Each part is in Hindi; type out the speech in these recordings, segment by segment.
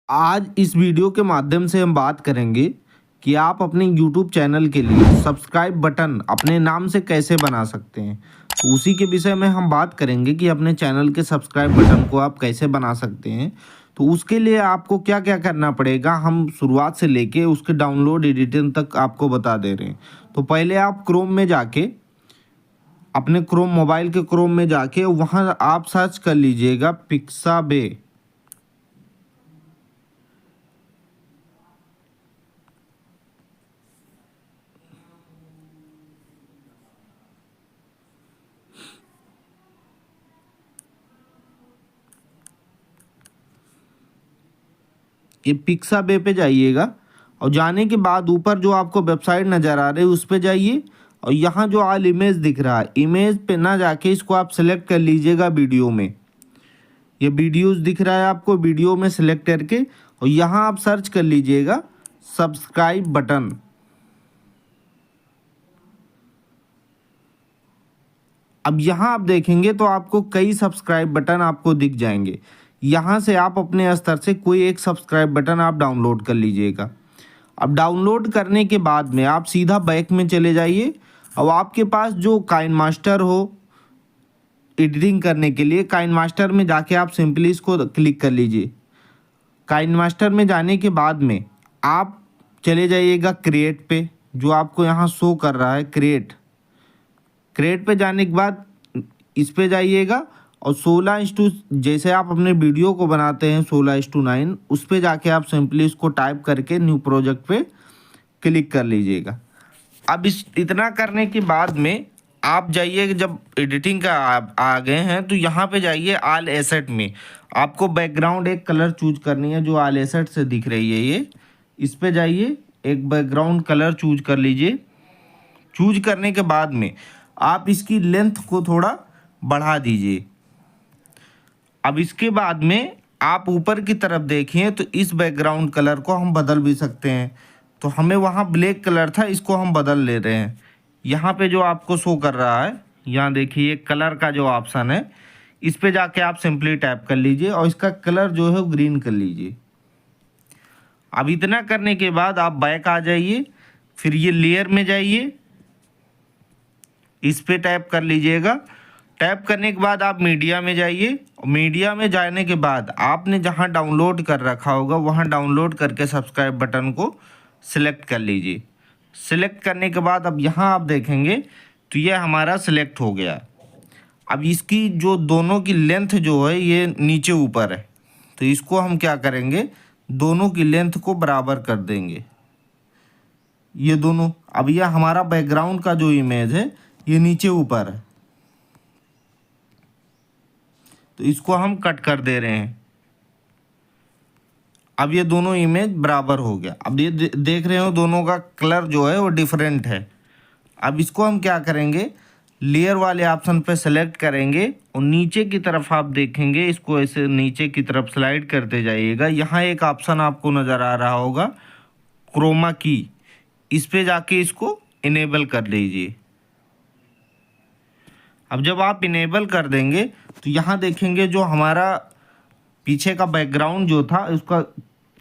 आज इस वीडियो के माध्यम से हम बात करेंगे कि आप अपने YouTube चैनल के लिए सब्सक्राइब बटन अपने नाम से कैसे बना सकते हैं। तो उसी के विषय में हम बात करेंगे कि अपने चैनल के सब्सक्राइब बटन को आप कैसे बना सकते हैं। तो उसके लिए आपको क्या क्या करना पड़ेगा, हम शुरुआत से लेके उसके डाउनलोड एडिटिंग तक आपको बता दे रहे हैं। तो पहले आप क्रोम में जाके, अपने क्रोम मोबाइल के क्रोम में जाके वहाँ आप सर्च कर लीजिएगा पिक्साबे। ये पिक्साबे पे जाइएगा और जाने के बाद ऊपर जो आपको वेबसाइट नज़र आ रही है उस पे जाइए और यहाँ जो ऑल इमेज दिख रहा है, इमेज पे ना जाके इसको आप सेलेक्ट कर लीजिएगा वीडियो में। ये वीडियोस दिख रहा है आपको, वीडियो में सेलेक्ट करके और यहाँ आप सर्च कर लीजिएगा सब्सक्राइब बटन। अब यहाँ आप देखेंगे तो आपको कई सब्सक्राइब बटन आपको दिख जाएंगे। यहाँ से आप अपने स्तर से कोई एक सब्सक्राइब बटन आप डाउनलोड कर लीजिएगा। अब डाउनलोड करने के बाद में आप सीधा बैक में चले जाइए और आपके पास जो काइन मास्टर हो एडिटिंग करने के लिए, काइन मास्टर में जाके आप सिंपली इसको क्लिक कर लीजिए। काइन मास्टर में जाने के बाद में आप चले जाइएगा क्रिएट पे, जो आपको यहाँ शो कर रहा है क्रिएट पे जाने के बाद इस पे जाइएगा और 16:, जैसे आप अपने वीडियो को बनाते हैं 16:9, उस पे जाके आप सिंपली इसको टाइप करके न्यू प्रोजेक्ट पे क्लिक कर लीजिएगा। अब इतना करने के बाद में आप जाइए, जब एडिटिंग का आ गए हैं तो यहाँ पे जाइए ऑल एसेट में। आपको बैकग्राउंड एक कलर चूज करनी है जो ऑल एसेट से दिख रही है ये, इस पे जाइए, एक बैकग्राउंड कलर चूज कर लीजिए। चूज करने के बाद में आप इसकी लेंथ को थोड़ा बढ़ा दीजिए। अब इसके बाद में आप ऊपर की तरफ देखिए तो इस बैकग्राउंड कलर को हम बदल भी सकते हैं। तो हमें वहाँ ब्लैक कलर था, इसको हम बदल ले रहे हैं। यहाँ पे जो आपको शो कर रहा है, यहाँ देखिए कलर का जो ऑप्शन है, इस पे जाके आप सिंपली टैप कर लीजिए और इसका कलर जो है वो ग्रीन कर लीजिए। अब इतना करने के बाद आप बैक आ जाइए, फिर ये लेयर में जाइए, इस पे टैप कर लीजिएगा। टैप करने के बाद आप मीडिया में जाइए और मीडिया में जाने के बाद आपने जहां डाउनलोड कर रखा होगा वहां डाउनलोड करके सब्सक्राइब बटन को सिलेक्ट कर लीजिए। सिलेक्ट करने के बाद अब यहां आप देखेंगे तो ये हमारा सिलेक्ट हो गया। अब इसकी जो दोनों की लेंथ जो है ये नीचे ऊपर है, तो इसको हम क्या करेंगे, दोनों की लेंथ को बराबर कर देंगे, ये दोनों। अब यह हमारा बैकग्राउंड का जो इमेज है ये नीचे ऊपर है, तो इसको हम कट कर दे रहे हैं। अब ये दोनों इमेज बराबर हो गया। अब ये देख रहे हो दोनों का कलर जो है वो डिफरेंट है। अब इसको हम क्या करेंगे, लेयर वाले ऑप्शन पे सेलेक्ट करेंगे और नीचे की तरफ आप देखेंगे, इसको ऐसे नीचे की तरफ स्लाइड करते जाइएगा। यहाँ एक ऑप्शन आपको नज़र आ रहा होगा क्रोमा की, इस पे जाके इसको इनेबल कर लीजिए। अब जब आप इनेबल कर देंगे तो यहाँ देखेंगे जो हमारा पीछे का बैकग्राउंड जो था उसका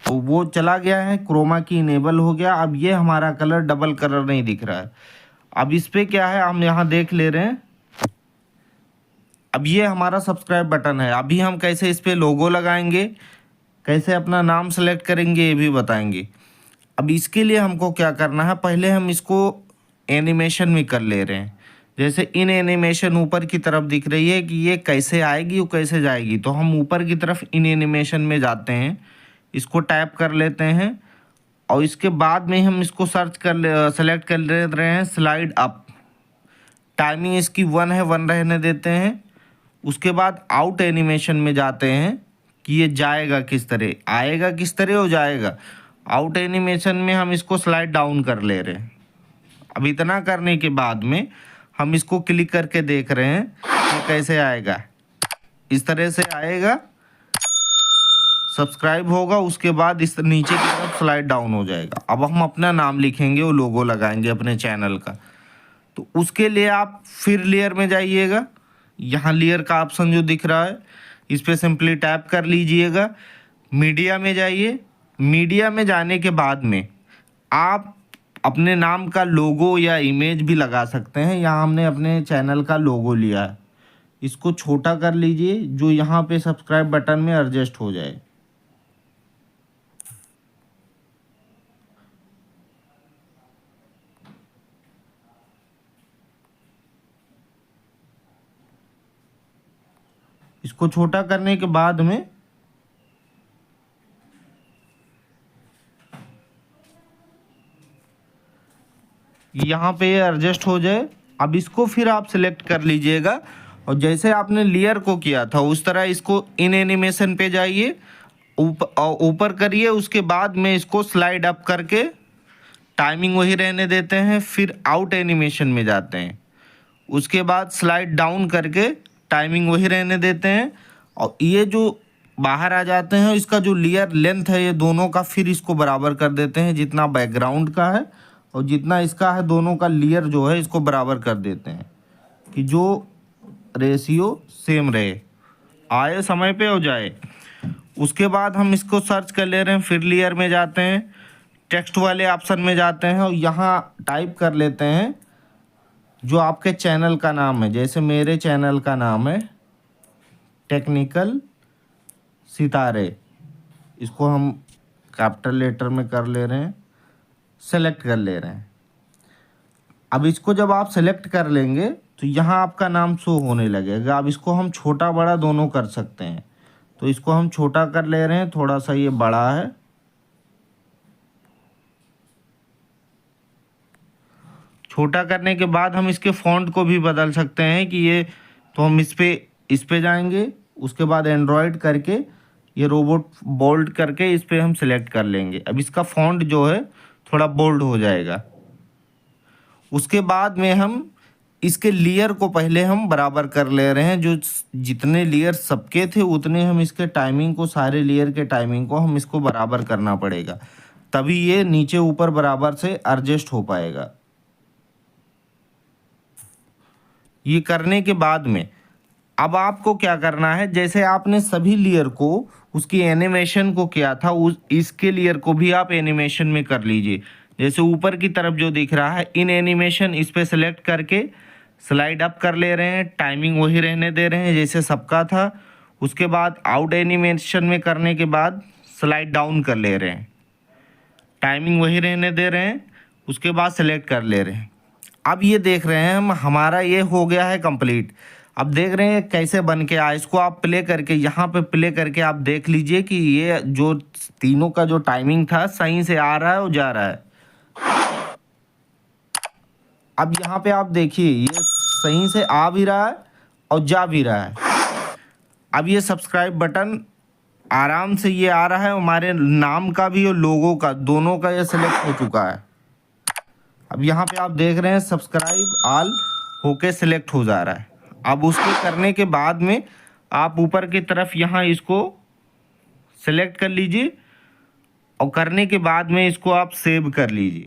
वो चला गया है, क्रोमा की इनेबल हो गया। अब ये हमारा कलर डबल कलर नहीं दिख रहा है। अब इस पे क्या है, हम यहाँ देख ले रहे हैं। अब ये हमारा सब्सक्राइब बटन है। अभी हम कैसे इस पे लोगो लगाएंगे, कैसे अपना नाम सेलेक्ट करेंगे ये भी बताएंगे। अब इसके लिए हमको क्या करना है, पहले हम इसको एनिमेशन में कर ले रहे हैं। जैसे इन एनिमेशन ऊपर की तरफ दिख रही है कि ये कैसे आएगी और कैसे जाएगी, तो हम ऊपर की तरफ इन एनिमेशन में जाते हैं, इसको टैप कर लेते हैं और इसके बाद में हम इसको सेलेक्ट कर ले रहे हैं स्लाइड अप। टाइमिंग इसकी 1 है, 1 रहने देते हैं। उसके बाद आउट एनिमेशन में जाते हैं कि ये जाएगा किस तरह, आएगा किस तरह हो जाएगा। आउट एनिमेशन में हम इसको स्लाइड डाउन कर ले रहे हैं। अब इतना करने के बाद में हम इसको क्लिक करके देख रहे हैं कि कैसे आएगा, इस तरह से आएगा, सब्सक्राइब होगा, उसके बाद इस नीचे की तरफ स्लाइड डाउन हो जाएगा। अब हम अपना नाम लिखेंगे और लोगो लगाएंगे अपने चैनल का। तो उसके लिए आप फिर लेयर में जाइएगा, यहाँ लेयर का ऑप्शन जो दिख रहा है इस पर सिंपली टैप कर लीजिएगा। मीडिया में जाइए। मीडिया में जाने के बाद में आप अपने नाम का लोगो या इमेज भी लगा सकते हैं। यहाँ हमने अपने चैनल का लोगो लिया है, इसको छोटा कर लीजिए जो यहाँ पे सब्सक्राइब बटन में एडजस्ट हो जाए। इसको छोटा करने के बाद में यहाँ पे एडजस्ट हो जाए। अब इसको फिर आप सिलेक्ट कर लीजिएगा और जैसे आपने लेयर को किया था उस तरह इसको इन एनिमेशन पे जाइए, ऊपर करिए। उसके बाद में इसको स्लाइड अप करके टाइमिंग वही रहने देते हैं, फिर आउट एनिमेशन में जाते हैं। उसके बाद स्लाइड डाउन करके टाइमिंग वही रहने देते हैं और ये जो बाहर आ जाते हैं इसका जो लेयर लेंथ है ये दोनों का फिर इसको बराबर कर देते हैं, जितना बैकग्राउंड का है और जितना इसका है दोनों का लेयर जो है इसको बराबर कर देते हैं कि जो रेशियो सेम रहे, आए समय पे हो जाए। उसके बाद हम इसको सर्च कर ले रहे हैं, फिर लेयर में जाते हैं, टेक्स्ट वाले ऑप्शन में जाते हैं और यहाँ टाइप कर लेते हैं जो आपके चैनल का नाम है। जैसे मेरे चैनल का नाम है टेक्निकल सितारे, इसको हम कैपिटल लेटर में कर ले रहे हैं, सेलेक्ट कर ले रहे हैं। अब इसको जब आप सेलेक्ट कर लेंगे तो यहाँ आपका नाम शो होने लगेगा। अब इसको हम छोटा बड़ा दोनों कर सकते हैं, तो इसको हम छोटा कर ले रहे हैं, थोड़ा सा ये बड़ा है। छोटा करने के बाद हम इसके फॉन्ट को भी बदल सकते हैं कि ये, तो हम इस पे जाएंगे। उसके बाद एंड्रॉयड करके ये रोबोट बोल्ड करके इस पे हम सिलेक्ट कर लेंगे। अब इसका फॉन्ट जो है थोड़ा बोल्ड हो जाएगा। उसके बाद में हम इसके लेयर को पहले हम बराबर कर ले रहे हैं, जो जितने लेयर सबके थे उतने हम इसके टाइमिंग को, सारे लेयर के टाइमिंग को हम इसको बराबर करना पड़ेगा, तभी ये नीचे ऊपर बराबर से एडजस्ट हो पाएगा। ये करने के बाद में अब आपको क्या करना है, जैसे आपने सभी लेयर को उसकी एनिमेशन को किया था इसके लेयर को भी आप एनिमेशन में कर लीजिए। जैसे ऊपर की तरफ जो दिख रहा है इन एनिमेशन, इस पे सेलेक्ट करके स्लाइड अप कर ले रहे हैं, टाइमिंग वही रहने दे रहे हैं जैसे सबका था। उसके बाद आउट एनिमेशन में करने के बाद स्लाइड डाउन कर ले रहे हैं, टाइमिंग वही रहने दे रहे हैं। उसके बाद सेलेक्ट कर ले रहे हैं। अब ये देख रहे हैं हम, हमारा ये हो गया है कंप्लीट। अब देख रहे हैं कैसे बन के आया। इसको आप प्ले करके, यहाँ पे प्ले करके आप देख लीजिए कि ये जो तीनों का जो टाइमिंग था सही से आ रहा है और जा रहा है। अब यहाँ पे आप देखिए ये सही से आ भी रहा है और जा भी रहा है। अब ये सब्सक्राइब बटन आराम से ये आ रहा है, हमारे नाम का भी और लोगों का दोनों का ये सिलेक्ट हो चुका है। अब यहाँ पे आप देख रहे हैं सब्सक्राइब ऑल होके सिलेक्ट हो जा रहा है। अब उसके करने के बाद में आप ऊपर की तरफ यहाँ इसको सेलेक्ट कर लीजिए और करने के बाद में इसको आप सेव कर लीजिए।